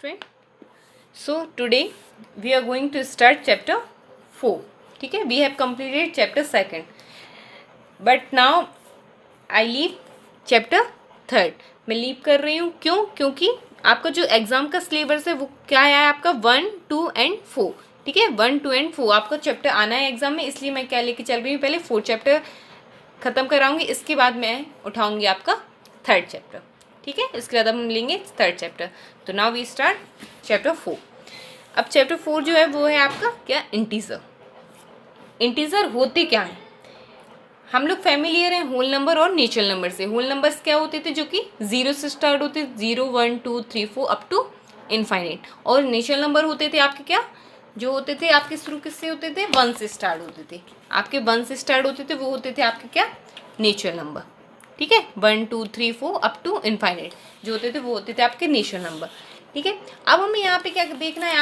student. So today we are going to start chapter 4. ठीक है, we have completed chapter 2, but now I leave chapter 3. मैं leave कर रही हूँ, क्यों? क्योंकि आपका जो एग्ज़ाम का सिलेबस है वो क्या है, आपका 1, 2 and 4. ठीक है, 1, 2 and 4 आपका चैप्टर आना है एग्ज़ाम में, इसलिए मैं क्या लेके चल रही हूँ, पहले 4 चैप्टर ख़त्म कराऊंगी, इसके बाद मैं उठाऊंगी आपका 3rd चैप्टर. ठीक है, इसके बाद हम लेंगे 3rd चैप्टर. तो नाउ वी स्टार्ट चैप्टर 4. अब चैप्टर 4 जो है वो है आपका क्या, इंटीजर. इंटीजर होते क्या हैं, हम लोग फैमिलियर हैं होल नंबर और नेचुरल नंबर से. होल नंबर्स क्या होते थे, जो कि 0 से स्टार्ट होते, 0, 1, 2, 3, 4 अप टू इनफाइनाइट. और नेचुरल नंबर होते थे आपके क्या, जो होते थे आपके शुरू किससे होते थे, 1 से स्टार्ट होते थे. आपके 1 से स्टार्ट होते थे, वो होते थे आपके क्या, नेचुरल नंबर. ठीक है, 1, 2, 3, 4 अप टू इनफाइनाइट जो होते थे वो होते थे आपके नेचुरल नंबर. ठीक है, अब हमें यहाँ पे क्या देखना है,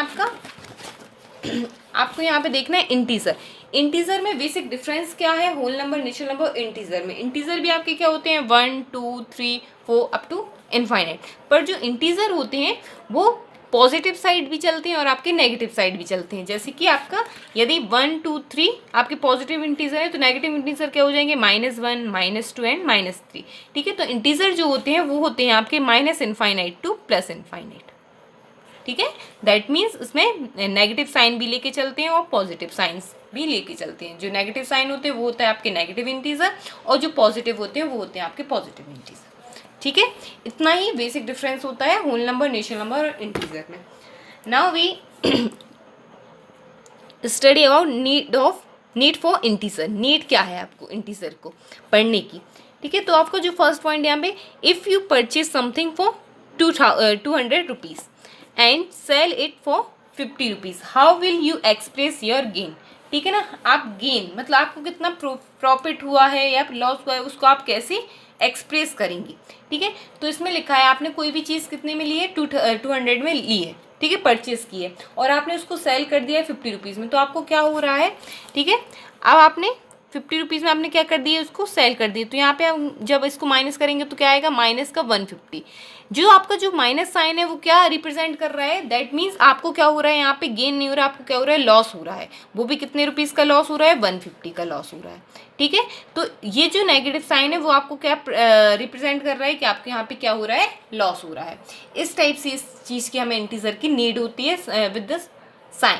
आपको यहाँ पे देखना है इंटीजर. इंटीजर में बेसिक डिफरेंस क्या है, whole number, natural number, integer में. इंटीजर भी आपके क्या होते हैं, 1, 2, 3, 4 अप टू इनफाइनाइट. पर जो इंटीजर होते हैं वो पॉजिटिव साइड भी चलते हैं और आपके नेगेटिव साइड भी चलते हैं. जैसे कि आपका यदि 1, 2, 3 आपके पॉजिटिव इंटीजर है, तो नेगेटिव इंटीजर क्या हो जाएंगे, -1, -2 एंड -3. ठीक है, तो इंटीजर जो होते हैं वो होते हैं आपके -इनफाइनाइट टू +इनफाइनाइट. ठीक है, दैट मीन्स उसमें नेगेटिव साइन भी लेके चलते हैं और पॉजिटिव साइंस भी लेके चलते हैं. जो नेगेटिव साइन होते हैं वो होता है आपके नेगेटिव इंटीजर, और जो पॉजिटिव होते हैं वो होते हैं आपके पॉजिटिव इंटीजर. ठीक है, इतना ही बेसिक डिफरेंस होता है होल नंबर, नेचुरल नंबर और इंटीजर में. Now we study about need for integer. Need क्या है आपको इंटीजर को पढ़ने की. ठीक है, तो आपको जो फर्स्ट पॉइंट यहाँ पे, if you purchase something for 200 rupees and sell it for 50 rupees, how will you express your gain. ठीक है ना, आप गेन मतलब आपको कितना प्रॉफिट हुआ है या लॉस हुआ है, उसको आप कैसे एक्सप्रेस करेंगी. ठीक है, तो इसमें लिखा है आपने कोई भी चीज़ कितने में ली है, 200 में ली है. ठीक है, परचेज की है और आपने उसको सेल कर दिया है 50 रुपीज़ में, तो आपको क्या हो रहा है. ठीक है, अब आपने 50 रुपीज़ में आपने क्या कर दिया, उसको सेल कर दिया. तो यहाँ पे हम जब इसको माइनस करेंगे तो क्या आएगा, माइनस का 150. जो आपका जो माइनस साइन है वो क्या रिप्रेजेंट कर रहा है, दैट मीन्स आपको क्या हो रहा है, यहाँ पे गेन नहीं हो रहा, आपको क्या हो रहा है, लॉस हो रहा है. वो भी कितने रुपीज़ का लॉस हो रहा है, 150 का लॉस हो रहा है. ठीक है, तो ये जो नेगेटिव साइन है वो आपको क्या रिप्रेजेंट कर रहा है कि आपके यहाँ पे क्या हो रहा है, लॉस हो रहा है. इस टाइप से इस चीज़ की हमें इंटीजर की नीड होती है विद दिस साइन.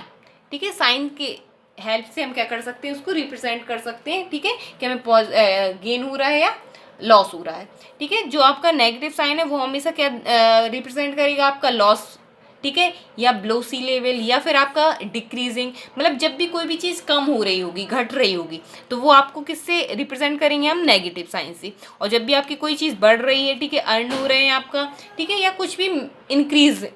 ठीक है, साइन के हेल्प से हम क्या कर सकते हैं, उसको रिप्रेजेंट कर सकते हैं. ठीक है, कि हमें गेन हो रहा है या लॉस हो रहा है. ठीक है, जो आपका नेगेटिव साइन है वो हमेशा क्या रिप्रेजेंट करेगा, आपका लॉस. ठीक है, या बिलो सी लेवल, या फिर आपका डिक्रीजिंग, मतलब जब भी कोई भी चीज़ कम हो रही होगी, घट रही होगी, तो वो आपको किससे रिप्रेजेंट करेंगे, हम नेगेटिव साइन से. और जब भी आपकी कोई चीज़ बढ़ रही है, ठीक है, अर्न हो रहे हैं आपका, ठीक है, या कुछ भी इंक्रीज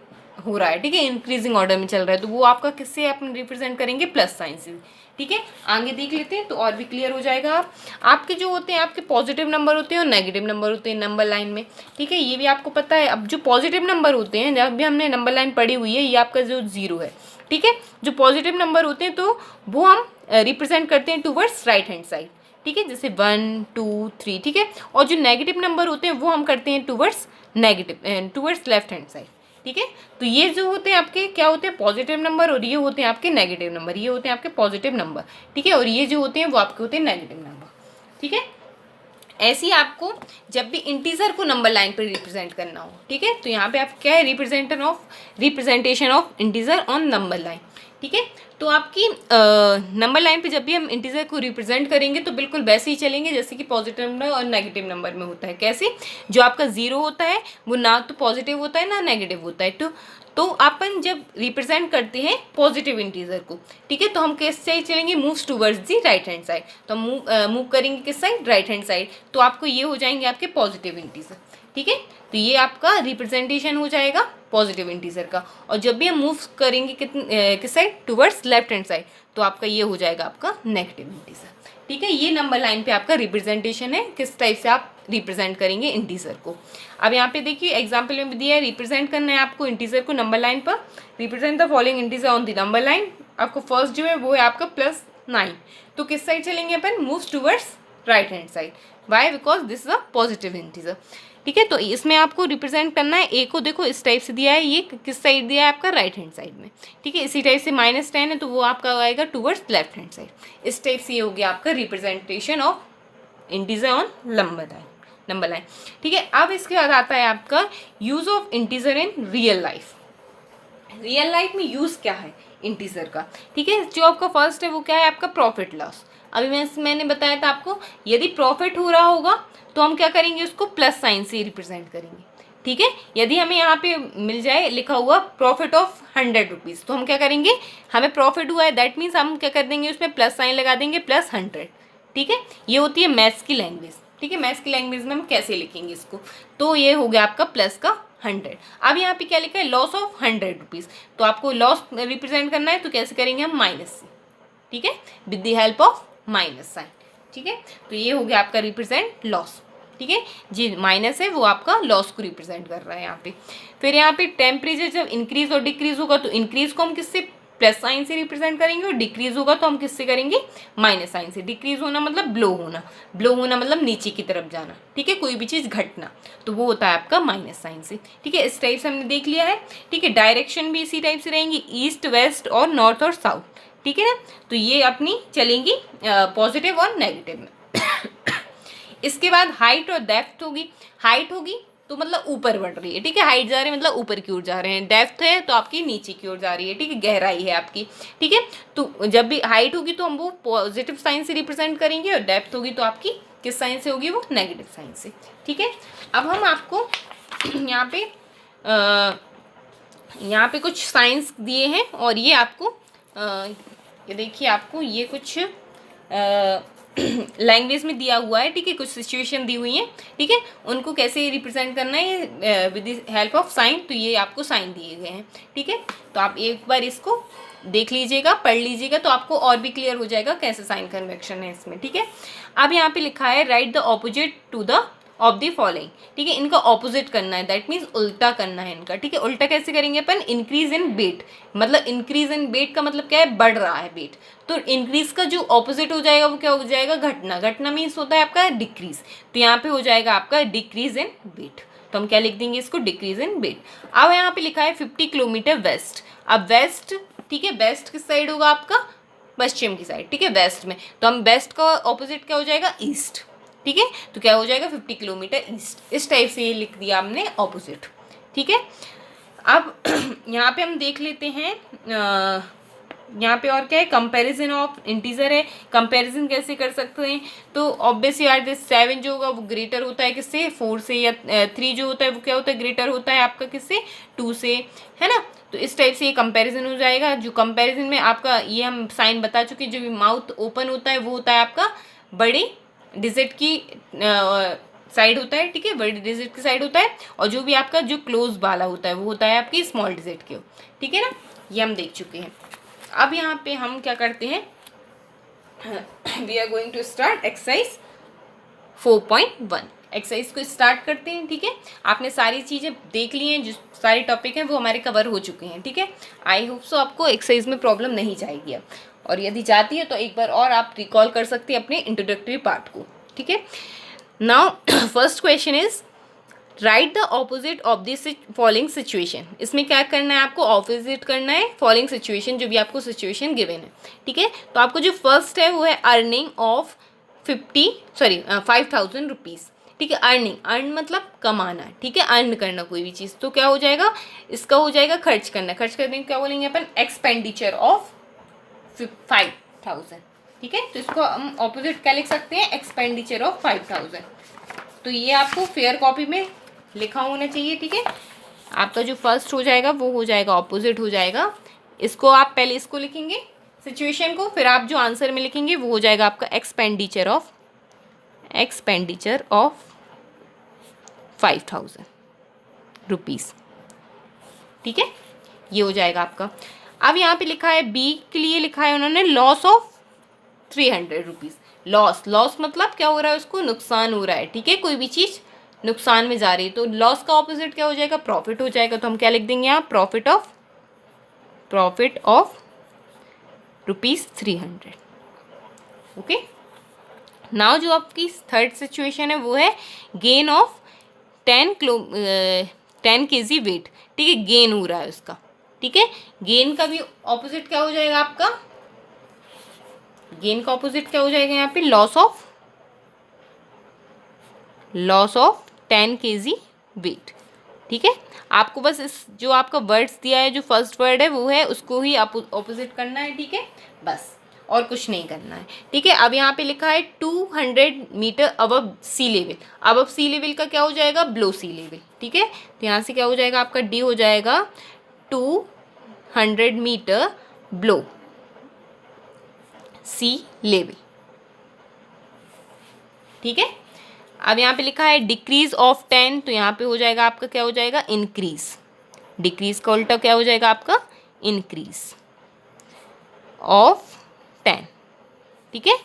हो रहा है, ठीक है, इंक्रीजिंग ऑर्डर में चल रहा है, तो वो आपका किससे आप रिप्रेजेंट करेंगे, प्लस साइन से. ठीक है, आगे देख लेते हैं तो और भी क्लियर हो जाएगा. आपके जो होते हैं आपके पॉजिटिव नंबर होते हैं और नेगेटिव नंबर होते हैं नंबर लाइन में. ठीक है, ये भी आपको पता है. अब जो पॉजिटिव नंबर होते हैं, जब भी हमने नंबर लाइन पढ़ी हुई है, ये आपका जो 0 है. ठीक है, जो पॉजिटिव नंबर होते हैं तो वो हम रिप्रेजेंट करते हैं टूवर्ड्स राइट हैंड साइड. ठीक है, जैसे 1, 2, 3. ठीक है, और जो नेगेटिव नंबर होते हैं वो हम करते हैं टूवर्ड्स लेफ्ट हैंड साइड. ठीक है, तो ये जो होते हैं आपके क्या होते हैं, पॉजिटिव नंबर, और ये होते हैं आपके नेगेटिव नंबर. ये होते हैं आपके पॉजिटिव नंबर. ठीक है, और ये जो होते हैं वो आपके होते हैं नेगेटिव नंबर. ठीक है, ऐसे ही आपको जब भी इंटीजर को नंबर लाइन पर रिप्रेजेंट करना हो, ठीक है, तो यहाँ पे आप क्या है, representation of integer on number line. ठीक है, तो आपकी नंबर लाइन पे जब भी हम इंटीजर को रिप्रेजेंट करेंगे तो बिल्कुल वैसे ही चलेंगे जैसे कि पॉजिटिव नंबर और नेगेटिव नंबर में होता है. कैसे, जो आपका 0 होता है वो ना तो पॉजिटिव होता है ना नेगेटिव होता है. तो अपन जब रिप्रेजेंट करते हैं पॉजिटिव इंटीजर को, ठीक है, तो हम कैसे चलेंगे, moves towards the right hand side. तो हम मूव करेंगे किस साइड, राइट हैंड साइड. तो आपको ये हो जाएंगे आपके पॉजिटिव इंटीजर. ठीक है, तो ये आपका रिप्रेजेंटेशन हो जाएगा पॉजिटिव इंटीजर का. और जब भी हम मूव करेंगे किस side, towards left hand side, तो आपका ये हो जाएगा आपका नेगेटिव इंटीजर. ठीक है, ये नंबर लाइन पे आपका रिप्रेजेंटेशन है, किस टाइप से आप रिप्रेजेंट करेंगे इंटीजर को. अब यहाँ पे देखिए एग्जाम्पल में भी दिया है, रिप्रेजेंट करना है आपको इंटीजर को नंबर लाइन पर. Represent the following integer on the number line. आपको फर्स्ट जो है वो है आपका +9. तो किस साइड चलेंगे अपन, moves towards right hand side. Why, because this is a positive integer. ठीक है। तो इसमें आपको रिप्रेजेंट करना है, ए को देखो इस टाइप से दिया है, ये किस साइड दिया है आपका, राइट हैंड साइड में, ठीक है। इसी टाइप से -10 है तो वो आपका आएगा टूवर्ड्स लेफ्ट हैंड साइड। इस टाइप से ये हो गया आपका representation of integer on number line, ठीक है। अब इसके बाद आता है आपका use of integer in real life. Real life में यूज क्या है इंटीजर का, ठीक है। जो आपका फर्स्ट है वो क्या है आपका प्रॉफिट लॉस। अभी मैंने बताया था आपको, यदि प्रॉफिट हो रहा होगा तो हम क्या करेंगे, उसको प्लस साइन से रिप्रेजेंट करेंगे, ठीक है। यदि हमें यहाँ पे मिल जाए लिखा हुआ प्रॉफिट ऑफ 100 रुपीज़, तो हम क्या करेंगे, हमें प्रॉफिट हुआ है दैट मीन्स हम क्या कर देंगे, उसमें प्लस साइन लगा देंगे, +100, ठीक है। ये होती है मैथ्स की लैंग्वेज, ठीक है। मैथ्स की लैंग्वेज में हम कैसे लिखेंगे इसको, तो ये हो गया आपका प्लस का 100। अब यहाँ पे क्या लिखा है, लॉस ऑफ 100 रुपीज़, तो आपको लॉस रिप्रेजेंट करना है तो कैसे करेंगे हम, माइनस से, ठीक है, with the help of minus sign, ठीक है। तो ये हो गया आपका रिप्रेजेंट लॉस, ठीक है जी। माइनस है वो आपका लॉस को रिप्रेजेंट कर रहा है यहाँ पे। फिर यहाँ पे टेम्परेचर जब इंक्रीज और डिक्रीज होगा तो इंक्रीज को हम किससे, प्लस साइन से रिप्रेजेंट करेंगे, और डिक्रीज होगा तो हम किससे करेंगे, माइनस साइन से। डिक्रीज होना मतलब ब्लो होना, ब्लो होना मतलब नीचे की तरफ जाना, ठीक है, कोई भी चीज़ घटना, तो वो होता है आपका माइनस साइन से, ठीक है। इस टाइप से हमने देख लिया है, ठीक है। डायरेक्शन भी इसी टाइप से रहेंगी, ईस्ट वेस्ट और नॉर्थ और साउथ, ठीक है ना। तो ये अपनी चलेंगी पॉजिटिव और नेगेटिव में। इसके बाद हाइट और डेप्थ होगी। हाइट होगी तो मतलब ऊपर बढ़ रही है, ठीक है, हाइट जा रहे हैं मतलब ऊपर की ओर जा रहे हैं। डेप्थ है तो आपकी नीचे की ओर जा रही है, ठीक है, गहराई है आपकी, ठीक है। तो जब भी हाइट होगी तो हम वो पॉजिटिव साइन से रिप्रेजेंट करेंगे, और डेप्थ होगी तो आपकी किस साइन से होगी, वो नेगेटिव साइन से, ठीक है। अब हम आपको यहाँ पे कुछ साइंस दिए हैं, और ये आपको ये देखिए आपको ये कुछ लैंग्वेज में दिया हुआ है, ठीक है, कुछ सिचुएशन दी हुई है, ठीक है, उनको कैसे रिप्रेजेंट करना है with the help of sine. तो ये आपको साइन दिए गए हैं, ठीक है। तो आप एक बार इसको देख लीजिएगा, पढ़ लीजिएगा, तो आपको और भी क्लियर हो जाएगा कैसे साइन कन्वेक्शन है इसमें, ठीक है। अब यहाँ पे लिखा है write the opposite to the of the following, ठीक है। इनका ऑपोजिट करना है, दैट मीन्स उल्टा करना है इनका, ठीक है। उल्टा कैसे करेंगे अपन, इंक्रीज इन वेट, मतलब इंक्रीज इन वेट का मतलब क्या है, बढ़ रहा है वेट, तो इंक्रीज का जो ऑपोजिट हो जाएगा वो क्या हो जाएगा, घटना। घटना मीन्स होता है आपका डिक्रीज, तो यहाँ पे हो जाएगा आपका डिक्रीज इन वेट, तो हम क्या लिख देंगे इसको, डिक्रीज इन वेट। अब यहाँ पे लिखा है 50 किलोमीटर वेस्ट। अब वेस्ट, ठीक है, वेस्ट किस साइड होगा आपका, पश्चिम की साइड, ठीक है, वेस्ट में, तो हम वेस्ट का ऑपोजिट क्या हो जाएगा, ईस्ट, ठीक है। तो क्या हो जाएगा 50 किलोमीटर ईस्ट। इस टाइप से ये लिख दिया हमने ऑपोजिट, ठीक है। अब यहाँ पे हम देख लेते हैं यहाँ पे और क्या है, कंपैरिजन ऑफ इंटीजर है। कंपैरिजन कैसे कर सकते हैं, तो ऑब्वियसली यार दिस 7 जो होगा वो ग्रेटर होता है किससे, 4 से, या 3 जो होता है वो क्या होता है, ग्रेटर होता है आपका किससे, 2 से, है ना। तो इस टाइप से ये कंपैरिजन हो जाएगा। जो कंपैरिजन में आपका ये हम साइन बता चुके, जो भी माउथ ओपन होता है वो होता है आपका बड़ी डिजिट की साइड होता है, ठीक है, बड़ी डिजिट की साइड होता है, और जो भी आपका जो क्लोज वाला होता है वो होता है आपकी स्मॉल डिजिट के, ठीक है ना। ये हम देख चुके हैं। अब यहाँ पे हम क्या करते हैं, we are going to start exercise 4.1। Exercise को स्टार्ट करते हैं, ठीक है। आपने सारी चीज़ें देख ली हैं, जो सारे टॉपिक हैं वो हमारे कवर हो चुके हैं, ठीक है। आई होप सो आपको एक्सरसाइज में प्रॉब्लम नहीं जाएगी अब, और यदि जाती है तो एक बार और आप रिकॉल कर सकते हैं अपने इंट्रोडक्टरी पार्ट को, ठीक है। Now first question is right the opposite of this following situation. इसमें क्या करना है आपको, ऑपोजिट करना है फॉलोइंग सिचुएशन, जो भी आपको सिचुएशन गिवन है, ठीक है। तो आपको जो फर्स्ट है वो है अर्निंग ऑफ 5,000 रुपीज़, ठीक है। अर्निंग, अर्न मतलब कमाना, ठीक है, अर्न करना कोई भी चीज़, तो क्या हो जाएगा, इसका हो जाएगा खर्च करना। खर्च करने को क्या बोलेंगे अपन, एक्सपेंडिचर ऑफ 5,000, ठीक है। तो इसको हम ऑपोजिट क्या लिख सकते हैं, एक्सपेंडिचर ऑफ 5,000। तो ये आपको फेयर कॉपी में लिखा होना चाहिए, ठीक है। आपका जो फर्स्ट हो जाएगा वो हो जाएगा ऑपोजिट हो जाएगा। इसको आप पहले इसको लिखेंगे सिचुएशन को, फिर आप जो आंसर में लिखेंगे वो हो जाएगा आपका एक्सपेंडिचर ऑफ 5,000 रुपीज़, ठीक है। ये हो जाएगा आपका। अब यहाँ पे लिखा है बी के लिए लिखा है उन्होंने लॉस ऑफ 300 रुपीज़। लॉस मतलब क्या हो रहा है, उसको नुकसान हो रहा है, ठीक है, कोई भी चीज़ नुकसान में जा रही है, तो लॉस का ऑपोजिट क्या हो जाएगा, प्रॉफिट हो जाएगा। तो हम क्या लिख देंगे यहाँ, प्रॉफिट ऑफ ₹300, ओके। नाउ जो आपकी थर्ड सिचुएशन है वो है गेन ऑफ 10 kg वेट, ठीक है, गेन हो रहा है उसका, ठीक है। गेन का भी ऑपोजिट क्या हो जाएगा आपका, गेन का ऑपोजिट क्या हो जाएगा यहाँ पे, लॉस ऑफ 10 kg वेट, ठीक है। आपको बस इस जो आपका वर्ड्स दिया है, जो फर्स्ट वर्ड है वो है, उसको ही आप ऑपोजिट करना है, ठीक है, बस और कुछ नहीं करना है, ठीक है। अब यहाँ पे लिखा है 200 metre above sea level. Above sea level का क्या हो जाएगा, बिलो सी लेवल, ठीक है। तो यहाँ से क्या हो जाएगा आपका, डी हो जाएगा 200 मीटर बिलो सी लेवल, ठीक है। अब यहाँ पे लिखा है डिक्रीज ऑफ 10, तो यहाँ पे हो जाएगा आपका क्या हो जाएगा, इंक्रीज। डिक्रीज का उल्टा क्या हो जाएगा आपका, इंक्रीज ऑफ 10, ठीक है।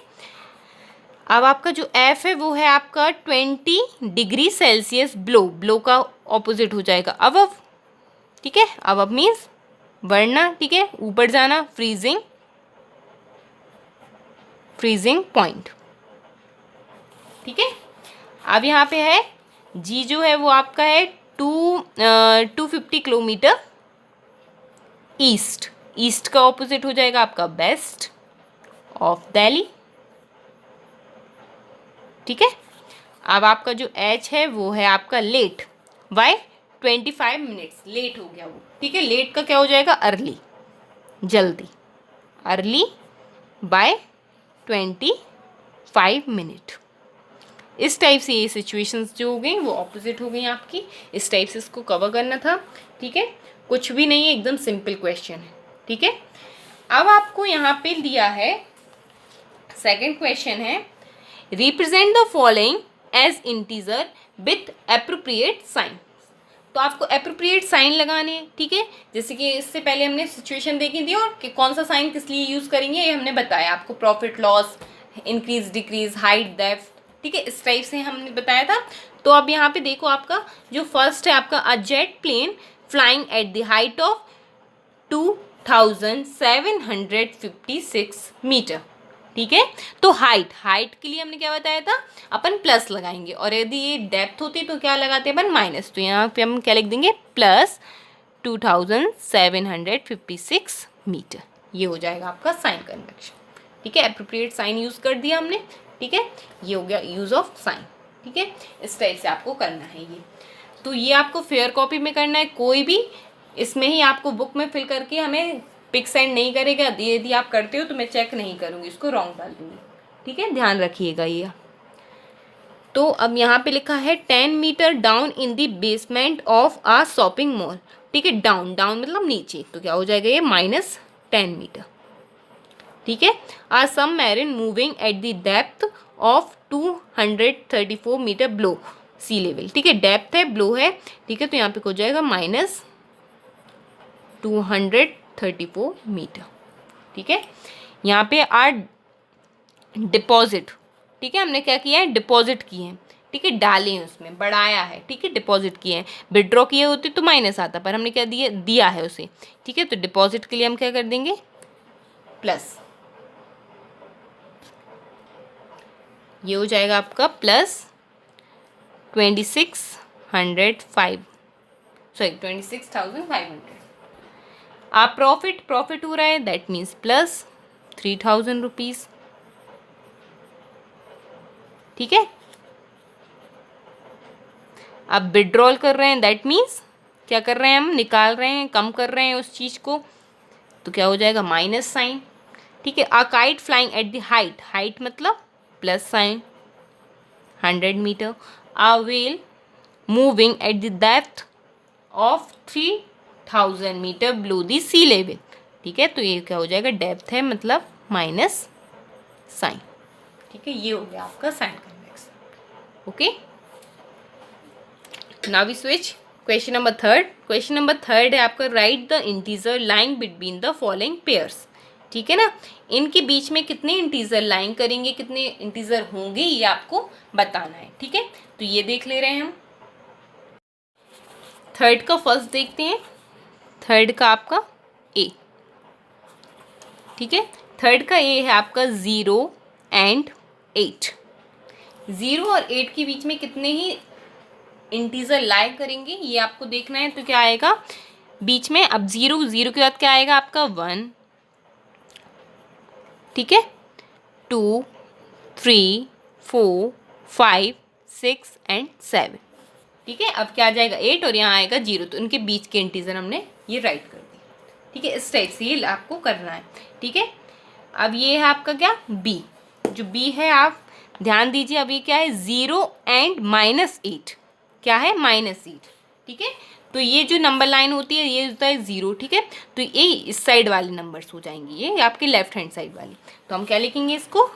अब आपका जो एफ है वो है आपका 20 डिग्री सेल्सियस बिलो। बिलो का ऑपोजिट हो जाएगा अबव, ठीक है। अबव मीन्स बढ़ना, ठीक है, ऊपर जाना, फ्रीजिंग पॉइंट, ठीक है। अब यहाँ पे है जी जो है वो आपका है 250 किलोमीटर ईस्ट। ईस्ट का ऑपोजिट हो जाएगा आपका वेस्ट ऑफ दिल्ली, ठीक है। अब आपका जो एच है वो है आपका लेट बाय 25 मिनट्स, लेट हो गया वो, ठीक है। लेट का क्या हो जाएगा, अर्ली, जल्दी, अर्ली बाय 25 मिनट। इस टाइप से ये सिचुएशंस जो हो गई वो ऑपोजिट हो गई आपकी, इस टाइप से इसको कवर करना था, ठीक है। कुछ भी नहीं है, एकदम सिंपल क्वेश्चन है, ठीक है। अब आपको यहाँ पे दिया है सेकंड क्वेश्चन है, represent the following as integer with appropriate sign. तो आपको एप्रोप्रिएट साइन लगाने हैं, ठीक है। जैसे कि इससे पहले हमने सिचुएशन देखी थी और कि कौन सा साइन किस लिए यूज़ करेंगे ये हमने बताया आपको, profit loss, increase decrease, height depth, ठीक है, इस टाइप से हमने बताया था। तो अब यहाँ पे देखो आपका जो फर्स्ट है आपका, a jet plane flying at the height of 2756 metre, ठीक है। तो हाइट के लिए हमने क्या बताया था, अपन प्लस लगाएंगे, और यदि ये डेप्थ होती तो क्या लगाते हैं अपन, माइनस। तो यहाँ पे हम क्या लिख देंगे, प्लस 2756 मीटर, ये हो जाएगा आपका साइन कन्वेक्शन, ठीक है। एप्रोप्रिएट साइन यूज़ कर दिया हमने, ठीक है, ये हो गया यूज़ ऑफ साइन, ठीक है। इस टाइप से आपको करना है ये। तो ये आपको फेयर कॉपी में करना है, कोई भी इसमें ही आपको बुक में फिल करके हमें पिक सेंड नहीं करेगा। यदि आप करते हो तो मैं चेक नहीं करूँगी, इसको रॉन्ग डाल दूँगी, ठीक है, ध्यान रखिएगा ये। तो अब यहाँ पे लिखा है 10 metre down in the basement of a shopping mall, ठीक है। डाउन मतलब नीचे, तो क्या हो जाएगा ये, -10 मीटर, ठीक है। Are some marine moving at the depth of 234 metre below sea level, ठीक है। डेप्थ है, बिलो है, ठीक है, तो यहाँ पे हो जाएगा -234 मीटर, ठीक है। यहाँ पे आर डिपॉजिट, ठीक है, हमने क्या किया है, डिपॉजिट किए हैं, ठीक है, डाले हैं उसमें, बढ़ाया है, ठीक है, डिपॉजिट किए हैं। विड्रॉ किए होते तो माइनस आता, पर हमने क्या दिया है उसे, ठीक है। तो डिपॉजिट के लिए हम क्या कर देंगे, प्लस, ये हो जाएगा आपका प्लस 26,500। आप प्रॉफिट हो रहा है, दैट मीन्स प्लस 3000 रुपीज़, ठीक है। अब विड्रॉल कर रहे हैं, दैट मीन्स क्या कर रहे हैं, हम निकाल रहे हैं, कम कर रहे हैं उस चीज़ को, तो क्या हो जाएगा, माइनस साइन, ठीक है। A kite flying at the height मतलब plus sign 100 meter. A whale moving at the depth of 3000 meter below the sea level, ठीक है। तो ये क्या हो जाएगा, डेप्थ है मतलब माइनस साइन, ठीक है, ये हो गया आपका sign convention, okay. Now we switch question number third. Question number third है आपका, write the integer lying between the following pairs, ठीक है ना। इनके बीच में कितने इंटीजर लाइन करेंगे, कितने इंटीजर होंगे, ये आपको बताना है, ठीक है। तो ये देख ले रहे हैं हम। थर्ड का फर्स्ट देखते हैं, थर्ड का आपका ए, ठीक है। थर्ड का ए है आपका 0 and 8। 0 और 8 के बीच में कितने ही इंटीजर लाई करेंगे, ये आपको देखना है। तो क्या आएगा बीच में, अब 0, 0 के बाद क्या आएगा आपका 1, ठीक है, 2, 3, 4, 5, 6 एंड 7, ठीक है। अब क्या आ जाएगा 8 और यहाँ आएगा 0, तो इनके बीच के इंटीजर हमने ये राइट कर दिए, ठीक है। इस टाइप से ये आपको करना है, ठीक है। अब ये है आपका क्या b, जो b है आप ध्यान दीजिए। अब ये क्या है 0 एंड -8, क्या है -8, ठीक है। तो ये जो नंबर लाइन होती है ये होता है 0, ठीक है। तो ये इस साइड वाले नंबर्स हो जाएंगे, ये आपके लेफ्ट हैंड साइड वाली। तो हम क्या लिखेंगे इसको,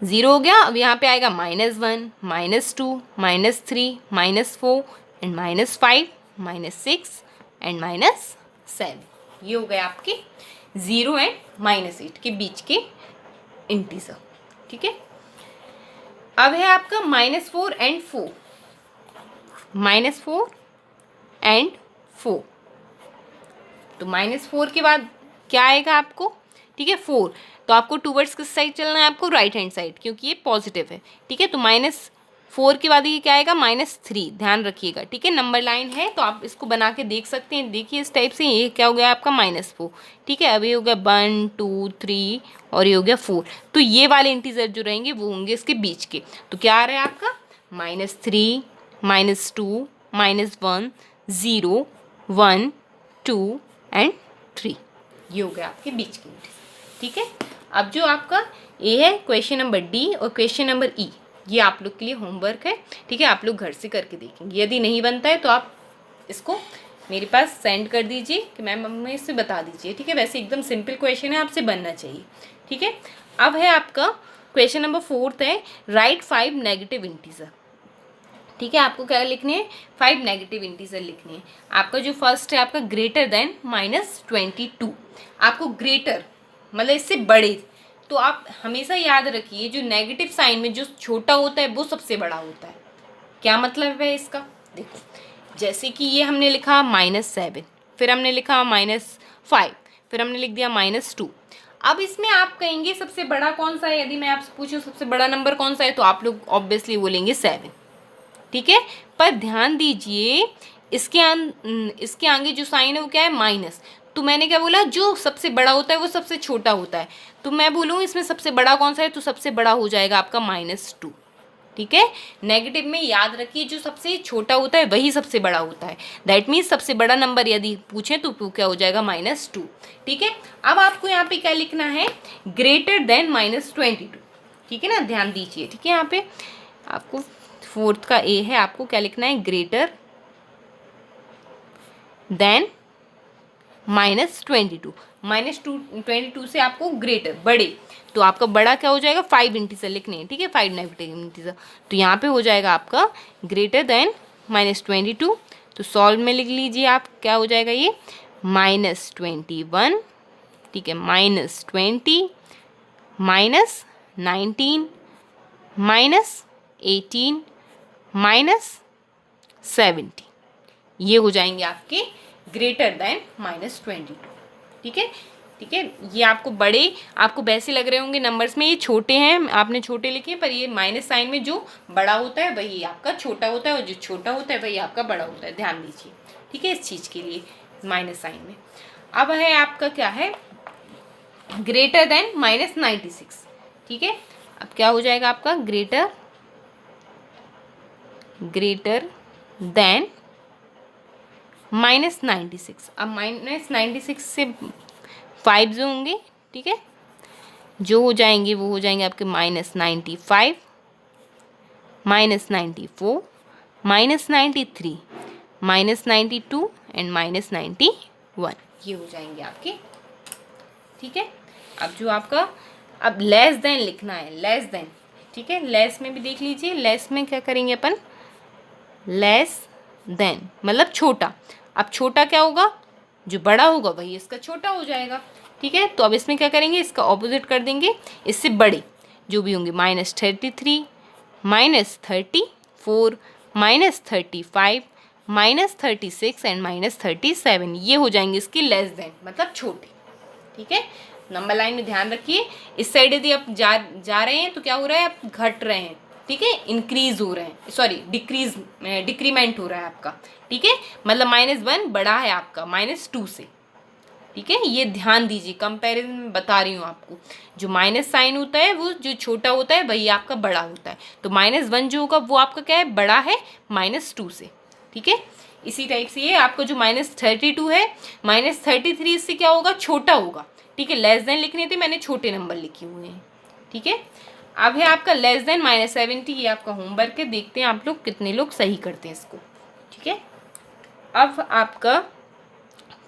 0 हो गया। अब यहाँ पे आएगा -1, -2, -3, -4 एंड -5, -6 एंड -7। ये हो गए आपके 0 एंड -8 के बीच के इंटीजर, ठीक है। अब है आपका -4 एंड 4, -4 एंड 4। तो -4 के बाद क्या आएगा आपको, ठीक है 4। तो आपको टूवर्ड्स किस साइड चलना है, आपको राइट हैंड साइड, क्योंकि ये पॉजिटिव है, ठीक है। तो -4 के बाद ये क्या आएगा -3, ध्यान रखिएगा, ठीक है। नंबर लाइन है तो आप इसको बना के देख सकते हैं। देखिए इस टाइप से ये क्या हो गया आपका -4, ठीक है। अब ये हो गया 1, 2, 3 और ये हो गया 4। तो ये वाले इंटीजर जो रहेंगे वो होंगे इसके बीच के। तो क्या आ रहा है आपका -3, -2, -1, 0, 1, 2 एंड 3। ये हो गया आपके बीच के इंटीजर, ठीक है। अब जो आपका ए है क्वेश्चन नंबर डी और क्वेश्चन नंबर ई, ये आप लोग के लिए होमवर्क है, ठीक है। आप लोग घर से करके देखेंगे। यदि नहीं बनता है तो आप इसको मेरे पास सेंड कर दीजिए कि मैम हमें इससे बता दीजिए, ठीक है। वैसे एकदम सिंपल क्वेश्चन है, आपसे बनना चाहिए, ठीक है। अब है आपका क्वेश्चन नंबर 4 है, राइट 5 नेगेटिव इंटीजर, ठीक है। आपको क्या लिखने हैं, 5 नेगेटिव इंटीजर लिखने हैं। आपका जो फर्स्ट है आपका ग्रेटर देन -22। आपको ग्रेटर मतलब इससे बड़े, तो आप हमेशा याद रखिए जो नेगेटिव साइन में जो छोटा होता है वो सबसे बड़ा होता है। क्या मतलब है इसका, देखो जैसे कि ये हमने लिखा -7, फिर हमने लिखा -5, फिर हमने लिख दिया -2। अब इसमें आप कहेंगे सबसे बड़ा कौन सा है, यदि मैं आपसे पूछूं सबसे बड़ा नंबर कौन सा है, तो आप लोग ऑब्वियसली बोलेंगे 7, ठीक है। पर ध्यान दीजिए इसके आगे जो साइन है वो क्या है माइनस। तो मैंने क्या बोला, जो सबसे बड़ा होता है वो सबसे छोटा होता है। तो मैं बोलूँ इसमें सबसे बड़ा कौन सा है, तो सबसे बड़ा हो जाएगा आपका -2, ठीक है। नेगेटिव में याद रखिए जो सबसे छोटा होता है वही सबसे बड़ा होता है। दैट मीन्स सबसे बड़ा नंबर यदि पूछें तो क्या हो जाएगा -2, ठीक है। अब आपको यहाँ पे क्या लिखना है, ग्रेटर देन -22, ठीक है ना, ध्यान दीजिए, ठीक है। यहाँ पे आपको 4th का ए है, आपको क्या लिखना है, ग्रेटर देन -22। -22 से आपको ग्रेटर बड़े, तो आपका बड़ा क्या हो जाएगा, 5 इंटीजर लिखने हैं, ठीक है, 5 नेगेटिव इंटीजर। तो यहाँ पे हो जाएगा आपका ग्रेटर देन -22। तो सॉल्व में लिख लीजिए आप, क्या हो जाएगा ये -21, ठीक है, -20, -19, -18, -70। ये हो जाएंगे आपके ग्रेटर देन -22, ठीक है, ठीक है। ये आपको बड़े आपको वैसे लग रहे होंगे नंबर्स में, ये छोटे हैं, आपने छोटे लिखे, पर ये माइनस साइन में जो बड़ा होता है वही आपका छोटा होता है और जो छोटा होता है वही आपका बड़ा होता है, ध्यान दीजिए, ठीक है, इस चीज़ के लिए माइनस साइन में। अब है आपका क्या है, ग्रेटर देन -96, ठीक है। अब क्या हो जाएगा आपका ग्रेटर देन -96। अब -96 से 5 जो होंगे, ठीक है, जो हो जाएंगे वो हो जाएंगे आपके -95, -94, -93, -92 एंड -91। ये हो जाएंगे आपके, ठीक है। अब जो आपका अब लेस देन लिखना है, लेस देन, ठीक है। लेस में भी देख लीजिए, लेस में क्या करेंगे अपन, लेस देन मतलब छोटा। अब छोटा क्या होगा, जो बड़ा होगा वही इसका छोटा हो जाएगा, ठीक है। तो अब इसमें क्या करेंगे, इसका ऑपोजिट कर देंगे, इससे बड़े जो भी होंगे -33, -34, -35, -36 एंड -37, ये हो जाएंगे इसकी लेस देन मतलब छोटे, ठीक है। नंबर लाइन में ध्यान रखिए, इस साइड यदि आप जा रहे हैं तो क्या हो रहा है, आप घट रहे हैं, ठीक है, इंक्रीज हो रहे हैं, सॉरी डिक्रीमेंट हो रहा है आपका, ठीक है, मतलब -1 बड़ा है आपका -2 से, ठीक है, ये ध्यान दीजिए, कंपैरिजन में बता रही हूँ आपको, जो माइनस साइन होता है वो जो छोटा होता है वही आपका बड़ा होता है, तो -1 जो होगा वो आपका क्या है, बड़ा है -2 से, ठीक है। इसी टाइप से ये आपका जो -32 है, -33 इससे क्या होगा, छोटा होगा, ठीक है, लेस देन लिखने थे, मैंने छोटे नंबर लिखे हुए हैं, ठीक है। अब है आपका लेस देन -70, ये आपका होमवर्क है, देखते हैं आप लोग कितने लोग सही करते हैं इसको, ठीक है। अब आपका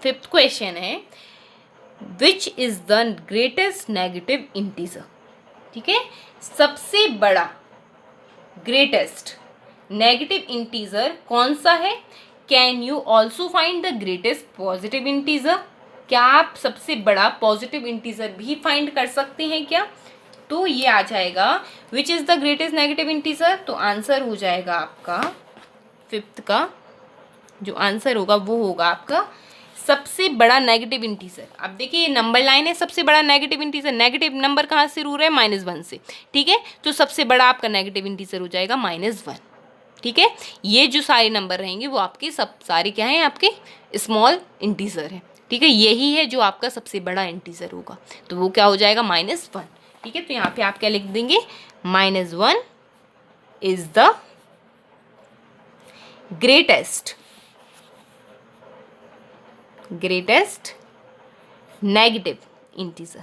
5th क्वेश्चन है, which is the greatest negative integer, ठीक है, सबसे बड़ा ग्रेटेस्ट नेगेटिव इंटीजर कौन सा है। Can you also find the greatest positive integer, क्या आप सबसे बड़ा पॉजिटिव इंटीजर भी फाइंड कर सकते हैं क्या। तो ये आ जाएगा which is the greatest negative integer, तो आंसर हो जाएगा आपका 5th का जो आंसर होगा वो होगा आपका सबसे बड़ा नेगेटिव इंटीजर। अब देखिए ये नंबर लाइन है, सबसे बड़ा नेगेटिव इंटीजर, नेगेटिव नंबर कहाँ से शुरू है, -1 से, ठीक है, तो सबसे बड़ा आपका नेगेटिव इंटीजर हो जाएगा -1, ठीक है। ये जो सारे नंबर रहेंगे वो आपके सब सारे क्या हैं, आपके स्मॉल इंटीजर है, ठीक है, यही है जो आपका सबसे बड़ा इंटीजर होगा, तो वो क्या हो जाएगा -1, ठीक है। तो यहाँ पे आप क्या लिख देंगे, -1 is the greatest negative integer,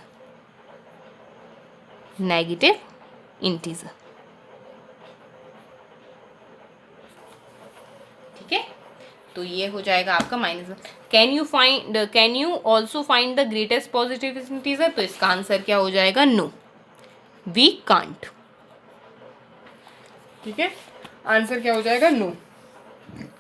ठीक है। तो ये हो जाएगा आपका -1। Can you also find the greatest positive integer, तो इसका आंसर क्या हो जाएगा, नो वी कांट, ठीक है, आंसर क्या हो जाएगा, no.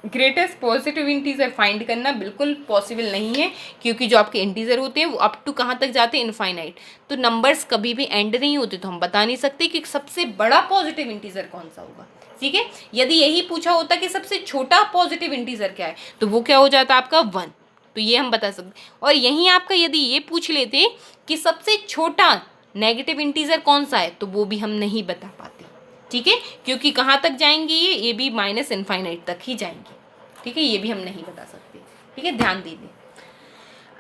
Greatest positive integer find करना बिल्कुल पॉसिबल नहीं है, क्योंकि जो आपके इंटीजर होते हैं वो अप टू कहाँ तक जाते हैं, इनफाइनाइट, तो नंबर्स कभी भी एंड नहीं होते, तो हम बता नहीं सकते कि सबसे बड़ा पॉजिटिव इंटीजर कौन सा होगा, ठीक है। यदि यही पूछा होता कि सबसे छोटा पॉजिटिव इंटीजर क्या है, तो वो क्या हो जाता आपका 1, तो ये हम बता सकते। और यहीं आपका यदि ये पूछ लेते कि सबसे छोटा नेगेटिव इंटीजर कौन सा है, तो वो भी हम नहीं बता पाते, ठीक है, क्योंकि कहाँ तक जाएंगे ये भी -इनफाइनाइट तक ही जाएंगे, ठीक है, ये भी हम नहीं बता सकते, ठीक है, ध्यान दीजिए।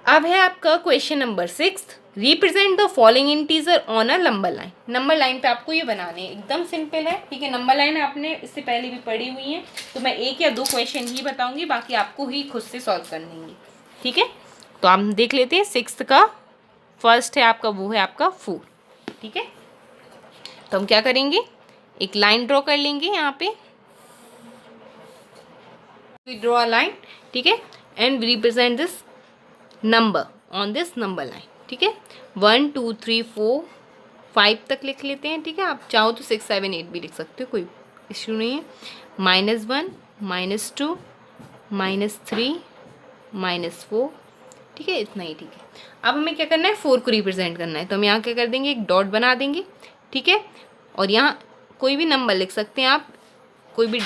अब है आपका question number 6, represent the following integer on a number line. Number line पे आपको ये बनाने हैं, एकदम सिंपल है, ठीक है, नंबर लाइन आपने इससे पहले भी पढ़ी हुई है, तो मैं 1 या 2 क्वेश्चन ही बताऊंगी, बाकी आपको ही खुद से सॉल्व करने हैं, ठीक है। तो हम देख लेते हैं 6th का, फर्स्ट है आपका वो है आपका 4, ठीक है। तो हम क्या करेंगे, एक लाइन ड्रॉ कर लेंगे यहाँ पे, वी ड्रॉ अ लाइन, ठीक है, and we represent this number on this number line, ठीक है, 1 2 3 4 5 तक लिख लेते हैं, ठीक है, आप चाहो तो 6 7 8 भी लिख सकते हो, कोई इश्यू नहीं है। -1 -2 -3 -4, ठीक है, इतना ही, ठीक है। अब हमें क्या करना है, 4 को रिप्रेजेंट करना है, तो हम यहाँ क्या कर देंगे, एक डॉट बना देंगे, ठीक है, और यहाँ कोई भी नंबर लिख सकते हैं आप, कोई भी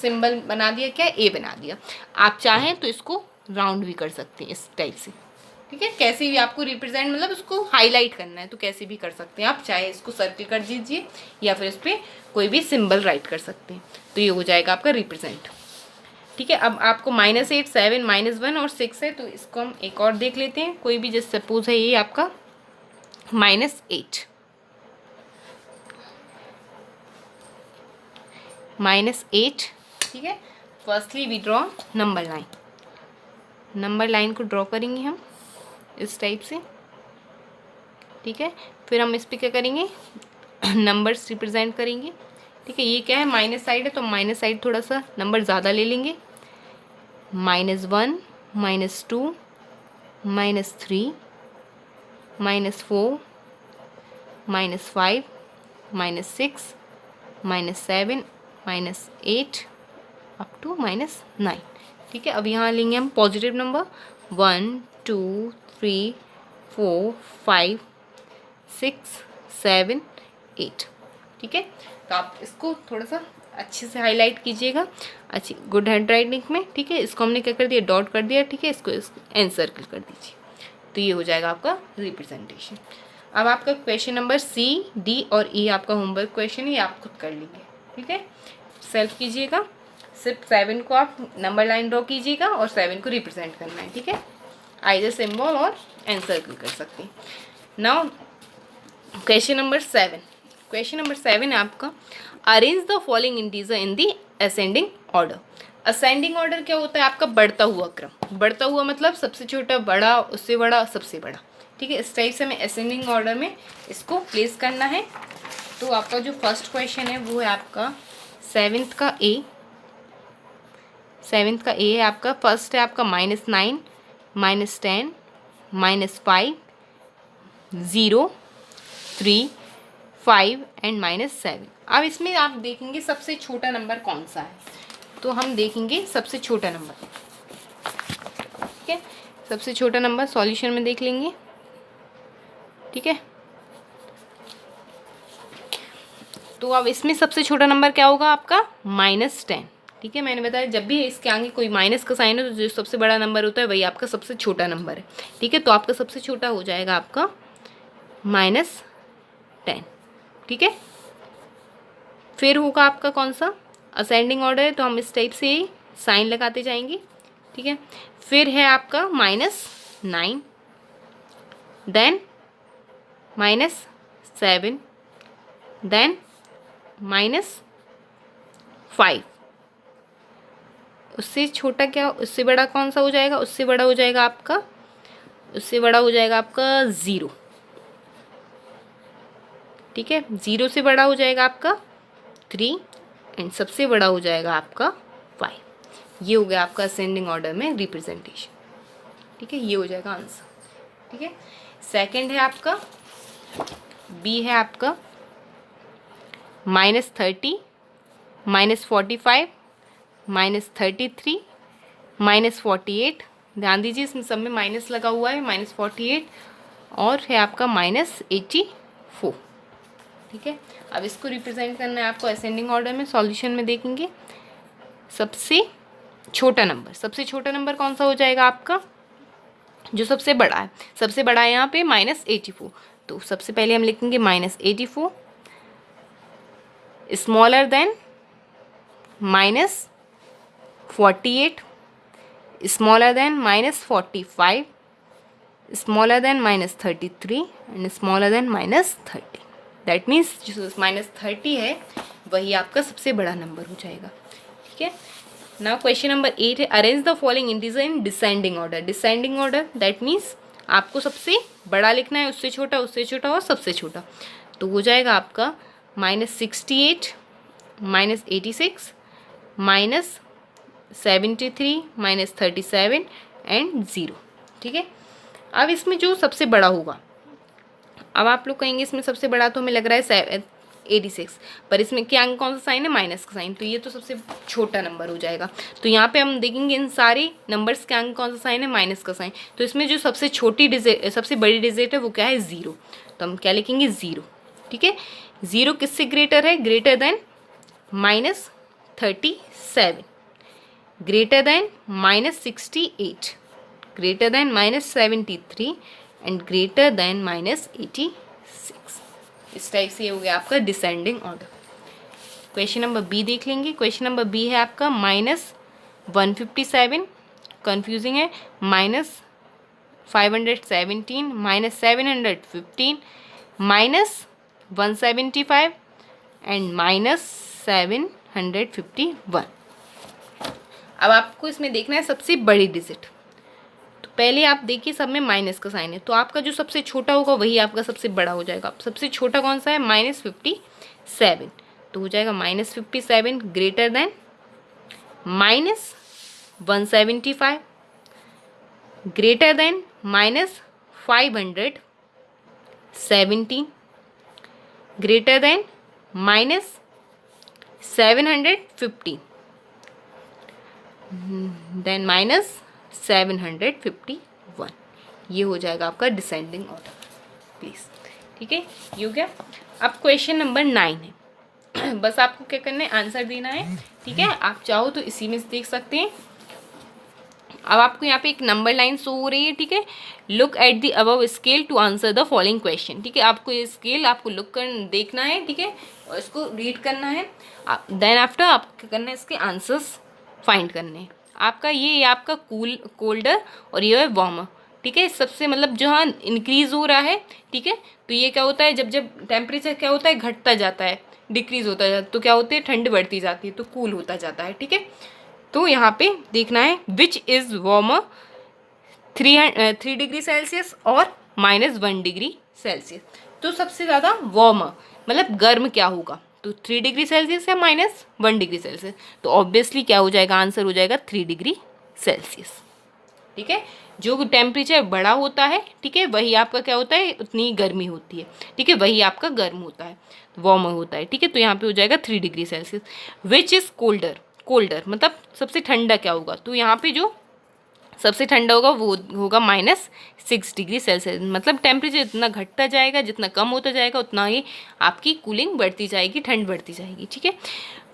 सिंबल बना दिया, क्या ए बना दिया, आप चाहें तो इसको राउंड भी कर सकते हैं इस टाइप से, ठीक है, कैसे भी आपको रिप्रेजेंट मतलब उसको हाईलाइट करना है तो कैसे भी कर सकते हैं आप, चाहे इसको सर्कल कर दीजिए या फिर इस पर कोई भी सिंबल राइट कर सकते हैं, तो ये हो जाएगा आपका रिप्रेजेंट, ठीक है। अब आपको -8 7 -1 और 6 है, तो इसको हम एक और देख लेते हैं, कोई भी जैसे सपोज है ये आपका -8 -8, ठीक है। Firstly we draw number line, number line को ड्रॉ करेंगे हम इस टाइप से, ठीक है, फिर हम इस पर क्या करेंगे, नंबर्स रिप्रेजेंट करेंगे, ठीक है। ये क्या है, माइनस साइड है, तो माइनस साइड थोड़ा सा नंबर ज़्यादा ले लेंगे, -1 -2 -3 -4 -5 -6 -7 -8 अप टू -9, ठीक है। अब यहाँ लेंगे हम पॉजिटिव नंबर 1 2 3 4 5 6 7 8, ठीक है। तो आप इसको थोड़ा सा अच्छे से हाईलाइट कीजिएगा, अच्छी गुड हैंड राइटिंग में, ठीक है। इसको हमने क्या कर दिया, डॉट कर दिया, ठीक है, इसको एन सर्कल कर दीजिए, तो ये हो जाएगा आपका रिप्रेजेंटेशन। अब आपका क्वेश्चन नंबर सी, डी और ई आपका होमवर्क क्वेश्चन है, ये आप खुद कर लीजिए, ठीक है। सेल्फ कीजिएगा, सिर्फ 7 को आप नंबर लाइन ड्रॉ कीजिएगा और 7 को रिप्रेजेंट करना है, ठीक है। आइदर सिंबल और एनसर्कल कर सकते हैं। Now question number 7, question number 7 है आपका arrange the following integer in the ascending order. Ascending order क्या होता है आपका? बढ़ता हुआ क्रम। बढ़ता हुआ मतलब सबसे छोटा, बड़ा, उससे बड़ा, सबसे बड़ा, ठीक है। इस टाइप से हमें असेंडिंग ऑर्डर में इसको प्लेस करना है। तो आपका जो फर्स्ट क्वेश्चन है वो है आपका 7th का ए। 7th का ए है आपका। फर्स्ट है आपका -9, -10, -5, 0, 3, 5 एंड -7। अब इसमें आप देखेंगे सबसे छोटा नंबर कौन सा है, तो हम देखेंगे सबसे छोटा नंबर, ठीक है। सबसे छोटा नंबर सॉल्यूशन में देख लेंगे, ठीक है। तो अब इसमें सबसे छोटा नंबर क्या होगा आपका? -10, ठीक है। मैंने बताया जब भी इसके आगे कोई माइनस का साइन है तो जो सबसे बड़ा नंबर होता है वही आपका सबसे छोटा नंबर है, ठीक है। तो आपका सबसे छोटा हो जाएगा आपका -10, ठीक है। फिर होगा आपका कौन सा? असेंडिंग ऑर्डर है तो हम इस टाइप से साइन लगाते जाएंगे, ठीक है। फिर है आपका -9, देन -7, देन -5। उससे छोटा क्या, उससे बड़ा कौन सा हो जाएगा? उससे बड़ा हो जाएगा आपका, उससे बड़ा हो जाएगा आपका 0, ठीक है। 0 से बड़ा हो जाएगा आपका 3 एंड सबसे बड़ा हो जाएगा आपका 5। ये हो गया आपका असेंडिंग ऑर्डर में रिप्रेजेंटेशन, ठीक है। ये हो जाएगा आंसर, ठीक है। सेकंड है आपका बी है आपका -30, -45, -33, -48। ध्यान दीजिए इसमें सब में माइनस लगा हुआ है, -48 और है आपका -84, ठीक है। अब इसको रिप्रेजेंट करना है आपको असेंडिंग ऑर्डर में। सॉल्यूशन में देखेंगे सबसे छोटा नंबर, सबसे छोटा नंबर कौन सा हो जाएगा आपका? जो सबसे बड़ा है, सबसे बड़ा है यहाँ पे -84। तो सबसे पहले हम लिखेंगे -84, smaller than -48, smaller than -45, smaller than -33 and smaller than -30। That means जो -30 है वही आपका सबसे बड़ा नंबर हो जाएगा, ठीक है। नाउ क्वेश्चन नंबर 8 है arrange the following integer in descending order. Descending order that means आपको सबसे बड़ा लिखना है, उससे छोटा, उससे छोटा और सबसे छोटा। तो हो जाएगा आपका -68, -86, -73, -37 एंड 0, ठीक है। अब इसमें जो सबसे बड़ा होगा, अब आप लोग कहेंगे इसमें सबसे बड़ा तो हमें लग रहा है 86, पर इसमें क्या कौन सा साइन है? माइनस का साइन, तो ये तो सबसे छोटा नंबर हो जाएगा। तो यहाँ पे हम देखेंगे इन सारे नंबर्स के आगे कौन सा साइन है? माइनस का साइन। तो इसमें जो सबसे छोटी डिजिट, सबसे बड़ी डिजिट है वो क्या है? 0। तो हम क्या लिखेंगे? 0, ठीक है। 0 किससे ग्रेटर है? Greater than -37, greater than -68, greater than -73 and greater than -86। इस टाइप से ये हो गया आपका descending order. Question number B देख लेंगे। क्वेश्चन नंबर बी है आपका -157, कंफ्यूजिंग है, -517, -715, -175 एंड -751। अब आपको इसमें देखना है सबसे बड़ी डिजिट। तो पहले आप देखिए सब में माइनस का साइन है, तो आपका जो सबसे छोटा होगा वही आपका सबसे बड़ा हो जाएगा। सबसे छोटा कौन सा है? -57। तो हो जाएगा -57 greater than -175, greater than -517, greater than -750, than -751। ये हो जाएगा आपका डिसेंडिंग ऑर्डर, प्लीज़, ठीक है। ये हो गया। अब क्वेश्चन नंबर 9 है। बस आपको क्या करना है? आंसर देना है, ठीक है। आप चाहो तो इसी में देख सकते हैं, अब आपको यहाँ पे एक नंबर लाइन शो हो रही है, ठीक है। Look at the above scale to answer the following question, ठीक है। आपको ये स्केल आपको लुक कर देखना है, ठीक है, और इसको रीड करना है। देन आफ्टर आपको क्या करना है, इसके आंसर्स फाइंड करने हैं। आपका ये आपका कोल्डर और ये है वार्मर, ठीक है। सबसे मतलब जहाँ इंक्रीज हो रहा है, ठीक है, तो ये क्या होता है, जब जब टेम्परेचर क्या होता है घटता जाता है, डिक्रीज होता जाता है, तो क्या होती है ठंड बढ़ती जाती है, तो कूल होता जाता है, ठीक है। तो यहाँ पे देखना है which is warmer 3 degree Celsius और -1 डिग्री सेल्सियस। तो सबसे ज़्यादा वार्मर मतलब गर्म क्या होगा, तो 3 डिग्री सेल्सियस या -1 डिग्री सेल्सियस। तो ऑब्वियसली क्या हो जाएगा, आंसर हो जाएगा 3 डिग्री सेल्सियस, ठीक है। जो टेम्परेचर बड़ा होता है, ठीक है, वही आपका क्या होता है, उतनी गर्मी होती है, ठीक है, वही आपका गर्म होता है, वार्मर होता है, ठीक है। तो यहाँ पे हो जाएगा 3 degree Celsius. Which is colder मतलब सबसे ठंडा क्या होगा, तो यहाँ पे जो सबसे ठंडा होगा वो होगा -6 डिग्री सेल्सियस। मतलब टेम्परेचर जितना घटता जाएगा, जितना कम होता जाएगा, उतना ही आपकी कूलिंग बढ़ती जाएगी, ठंड बढ़ती जाएगी, ठीक है।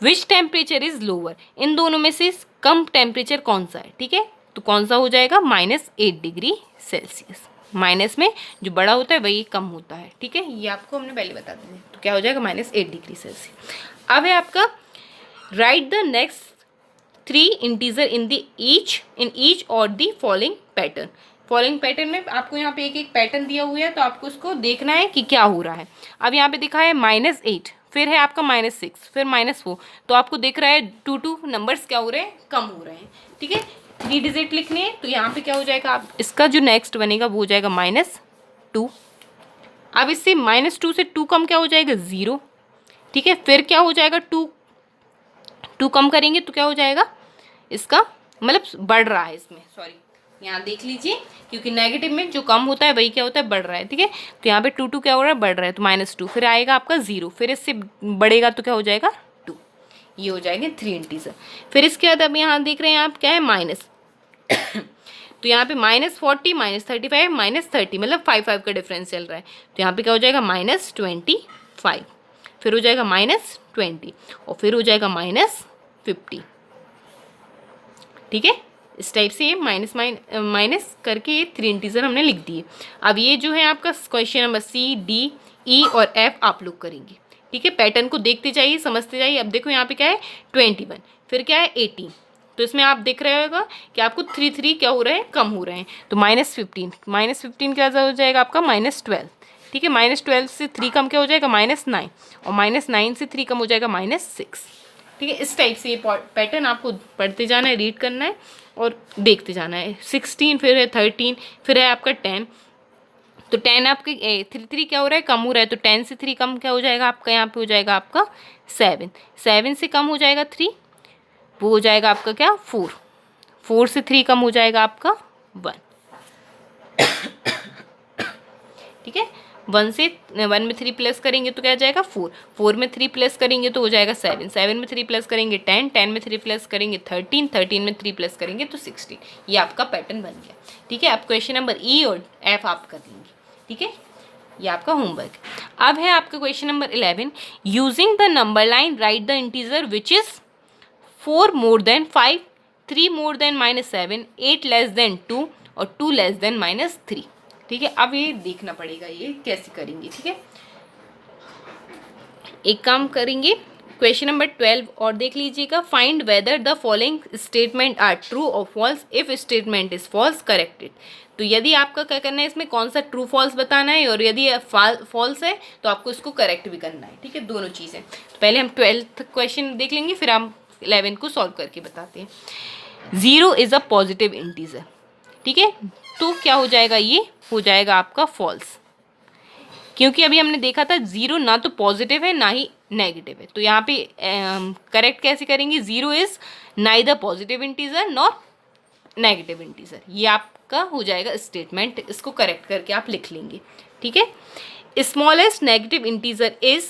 विच टेम्परेचर इज़ लोअर, इन दोनों में से कम टेम्परेचर कौन सा है, ठीक है, तो कौन सा हो जाएगा, -8 डिग्री सेल्सियस। माइनस में जो बड़ा होता है वही कम होता है, ठीक है। ये आपको हमने पहले बता दिया, तो क्या हो जाएगा -8 डिग्री सेल्सियस। अब है आपका write the next 3 integer in each और the following pattern. Following pattern में आपको यहाँ पे एक एक पैटर्न दिया हुआ है, तो आपको उसको देखना है कि क्या हो रहा है। अब यहाँ पे दिखा है -8, फिर है आपका -6, फिर -4, तो आपको दिख रहा है 2 नंबर्स क्या हो रहे हैं, कम हो रहे हैं, ठीक है। 3 डिजिट लिखने हैं, तो यहाँ पे क्या हो जाएगा, आप इसका जो नेक्स्ट बनेगा वो हो जाएगा -2। अब इससे -2 से 2 कम क्या हो जाएगा, 0, ठीक है। फिर क्या हो जाएगा, 2 कम करेंगे तो क्या हो जाएगा, इसका मतलब बढ़ रहा है इसमें, सॉरी यहाँ देख लीजिए, क्योंकि नेगेटिव में जो कम होता है वही क्या होता है, बढ़ रहा है, ठीक है। तो यहाँ पे 2 क्या हो रहा है, बढ़ रहा है, तो -2, फिर आएगा आपका 0, फिर इससे बढ़ेगा तो क्या हो जाएगा 2, ये हो जाएंगे 3 इंटीजर। फिर इसके बाद अब यहाँ देख रहे हैं आप क्या है, माइनस तो यहाँ पे -40, -35, -30, मतलब 5 का डिफरेंस चल रहा है, तो यहाँ पे क्या हो जाएगा, -25, फिर हो जाएगा -20 और फिर हो जाएगा -50, ठीक है। इस टाइप से ये माइनस करके ये 3 इंटीजर हमने लिख दिए। अब ये जो है आपका question number C, D, E और F आप लोग करेंगे, ठीक है। पैटर्न को देखते जाइए, समझते जाइए। अब देखो यहाँ पे क्या है 21, फिर क्या है 18, तो इसमें आप देख रहे होगा कि आपको 3 क्या हो रहे हैं, कम हो रहे हैं, तो -15 क्या हो जाएगा आपका -12, ठीक है। -12 से 3 कम क्या हो जाएगा, -9, और -9 से 3 कम हो जाएगा -6, ठीक है। इस टाइप से ये पैटर्न आपको पढ़ते जाना है, रीड करना है और देखते जाना है। 16, फिर है 13, फिर है आपका 10, तो 10 आपके 3 क्या हो रहा है, कम हो रहा है, तो 10 से 3 कम क्या हो जाएगा आपका, यहाँ पे हो जाएगा आपका 7 से कम हो जाएगा 3, वो हो जाएगा आपका क्या 4 से 3 कम हो जाएगा आपका 1, ठीक है। 1 में 3 प्लस करेंगे तो क्या आ जाएगा 4 में 3 प्लस करेंगे तो हो जाएगा 7 में 3 प्लस करेंगे 10 में 3 प्लस करेंगे 13 में 3 प्लस करेंगे तो 16। ये आपका पैटर्न बन गया, ठीक है। आप क्वेश्चन नंबर E और F आप कर लेंगे, ठीक है। ये आपका होमवर्क। अब है आपका question number 11, using the number line right the integer which is 4 more than 5, 3 more than -7, 8 less than 2 और 2 less than -3, ठीक है। अब ये देखना पड़ेगा ये कैसे करेंगे, ठीक है। एक काम करेंगे, क्वेश्चन नंबर 12 और देख लीजिएगा, find whether the following statement are true और false, if statement is false corrected. तो यदि आपका क्या करना है, इसमें कौन सा ट्रू फॉल्स बताना है, और यदि फॉल्स है तो आपको इसको करेक्ट भी करना है, ठीक है, दोनों चीज़ें। तो पहले हम 12th क्वेश्चन देख लेंगे, फिर हम 11 को सॉल्व करके बताते हैं। 0 इज़ अ पॉजिटिव इंटीजर, ठीक है, तो क्या हो जाएगा, ये हो जाएगा आपका फॉल्स, क्योंकि अभी हमने देखा था 0 ना तो पॉजिटिव है ना ही नेगेटिव है। तो यहाँ पे करेक्ट कैसे करेंगे, 0 is neither positive integer nor negative integer, ये आपका हो जाएगा स्टेटमेंट, इसको करेक्ट करके आप लिख लेंगे, ठीक है। स्मॉलेस्ट नेगेटिव इंटीजर इज़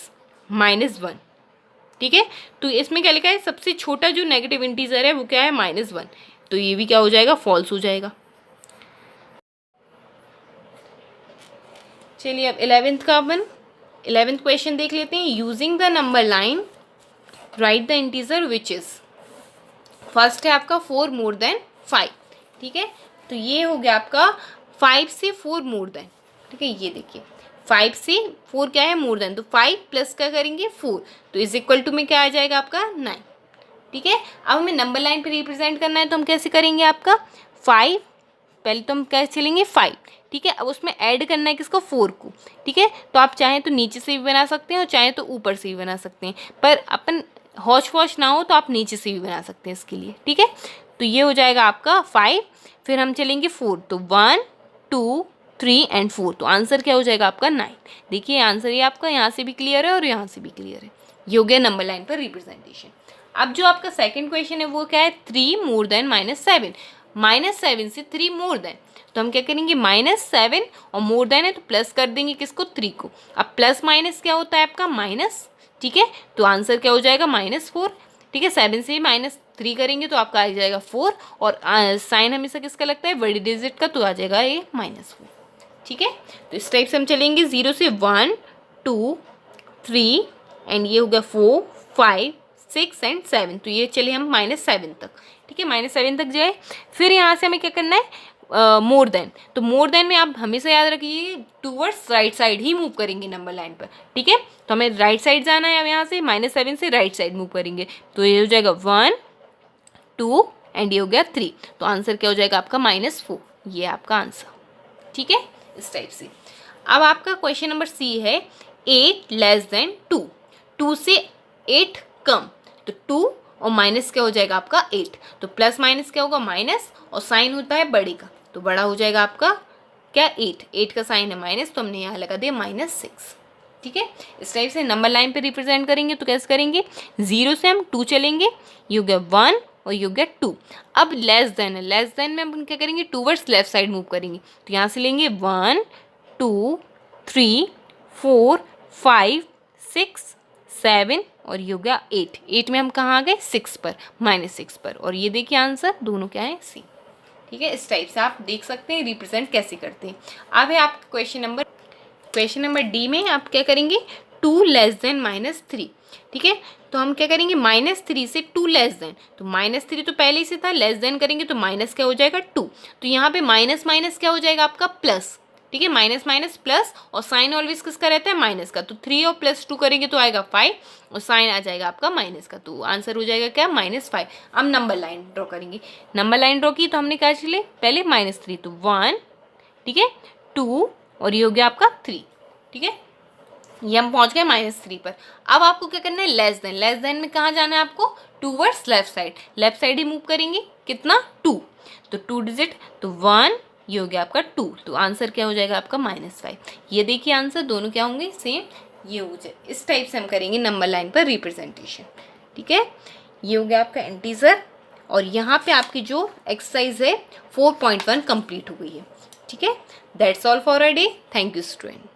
-1, ठीक है। तो इसमें क्या लिखा है, सबसे छोटा जो नेगेटिव इंटीजर है वो क्या है, -1, तो ये भी क्या हो जाएगा, फॉल्स हो जाएगा। चलिए अब 11th क्वेश्चन देख लेते हैं। Using the number line right the integer which is, first है आपका 4 more than 5, ठीक है। तो ये हो गया आपका 5 से 4 मोर देन, ठीक है। ये देखिए 5 से 4 क्या है, मोर देन, तो 5 प्लस क्या करेंगे 4, तो इज इक्वल टू में क्या आ जाएगा आपका 9, ठीक है। अब हमें नंबर लाइन पे रिप्रेजेंट करना है, तो हम कैसे करेंगे आपका 5, पहले तो हम कैसे चलेंगे 5, ठीक है। अब उसमें ऐड करना है किसको, 4 को, ठीक है। तो आप चाहें तो नीचे से भी बना सकते हैं और चाहें तो ऊपर से भी बना सकते हैं, पर अपन हौच पौच ना हो तो आप नीचे से भी बना सकते हैं इसके लिए, ठीक है। तो ये हो जाएगा आपका 5, फिर हम चलेंगे 4, तो 1 2 3 एंड 4, तो आंसर क्या हो जाएगा आपका 9। देखिए आंसर ये आपका यहाँ से भी क्लियर है और यहाँ से भी क्लियर है। ये हो गया नंबर लाइन पर रिप्रेजेंटेशन। अब जो आपका सेकंड क्वेश्चन है वो क्या है, 3 मोर देन -7, -7 से 3 मोर देन, तो हम क्या करेंगे -7 और मोर देन है तो प्लस कर देंगे किसको, 3 को। अब प्लस माइनस क्या होता है आपका माइनस, ठीक है। तो आंसर क्या हो जाएगा -4, ठीक है। 7 से -3 करेंगे तो आपका आ जाएगा 4, और साइन हमेशा किसका लगता है, बड़ी डिजिट का, तो आ जाएगा ये -4, ठीक है। तो इस टाइप से हम चलेंगे 0 से 1 2 3 एंड ये हो गया 4 5 6 एंड 7, तो ये चले हम -7 तक, ठीक है। -7 तक जाए, फिर यहाँ से हमें क्या करना है, मोर देन, तो मोर देन में आप हमेशा याद रखिए टूवर्ड्स राइट साइड ही मूव करेंगे नंबर लाइन पर, ठीक है। तो हमें राइट साइड जाना है, अब यहाँ से -7 से राइट साइड मूव करेंगे, तो ये हो जाएगा 1 2 एंड ये हो गया 3, तो आंसर क्या हो जाएगा आपका -4, ये आपका आंसर, ठीक है। इस टाइप से अब आपका क्वेश्चन नंबर सी है 8 लेस देन 2, 2 से 8 कम, तो 2 और माइनस क्या हो जाएगा आपका 8, तो प्लस माइनस क्या होगा माइनस, और साइन होता है बड़े का, तो बड़ा हो जाएगा आपका क्या 8 का साइन है माइनस, तो हमने यहाँ लगा दिया -6, ठीक है। इस टाइप से नंबर लाइन पे रिप्रेजेंट करेंगे, तो कैसे करेंगे, 0 से हम 2 चलेंगे, ये हो गया 1 और ये हो गया 2। अब लेस देन है, लेस देन में हम क्या करेंगे, टूवर्ड्स लेफ्ट साइड मूव करेंगे, तो यहाँ से लेंगे 1 2 3 4 5 6 7 और ये हो गया 8 में हम कहाँ आ गए 6 पर, -6 पर, और ये देखिए आंसर दोनों क्या है सी, ठीक है। इस टाइप से आप देख सकते हैं रिप्रेजेंट कैसे करते हैं। अब है आपका क्वेश्चन नंबर डी में आप क्या करेंगे, 2 लेस देन -3, ठीक है। तो हम क्या करेंगे -3 से 2 लेस देन, तो -3 तो पहले ही से था, लेस देन करेंगे तो माइनस क्या हो जाएगा 2, तो यहाँ पे माइनस माइनस क्या हो जाएगा आपका प्लस, ठीक है। माइनस माइनस प्लस, और साइन ऑलवेज किसका रहता है माइनस का, तो 3 और +2 करेंगे तो आएगा 5 और साइन आ जाएगा आपका माइनस का, तो आंसर हो जाएगा क्या -5। अब नंबर लाइन ड्रॉ करेंगे, नंबर लाइन ड्रॉ की तो हमने क्या चले पहले -3, तो 1, ठीक है 2 और ये हो गया आपका 3, ठीक है। ये हम पहुंच गए -3 पर। अब आपको क्या करना है, लेस देन में कहाँ जाना है आपको, टूवर्ड्स लेफ्ट साइड ही मूव करेंगे, कितना 2, तो 2 डिजिट, तो 1 ये हो गया आपका 2, तो आंसर क्या हो जाएगा आपका -5। ये देखिए आंसर दोनों क्या होंगे सेम, ये हो जाए। इस टाइप से हम करेंगे नंबर लाइन पर रिप्रेजेंटेशन, ठीक है। ये हो गया आपका इंटीजर, और यहाँ पे आपकी जो एक्सरसाइज है 4.1 कंप्लीट हो गई है, ठीक है। That's all for a day, thank you student.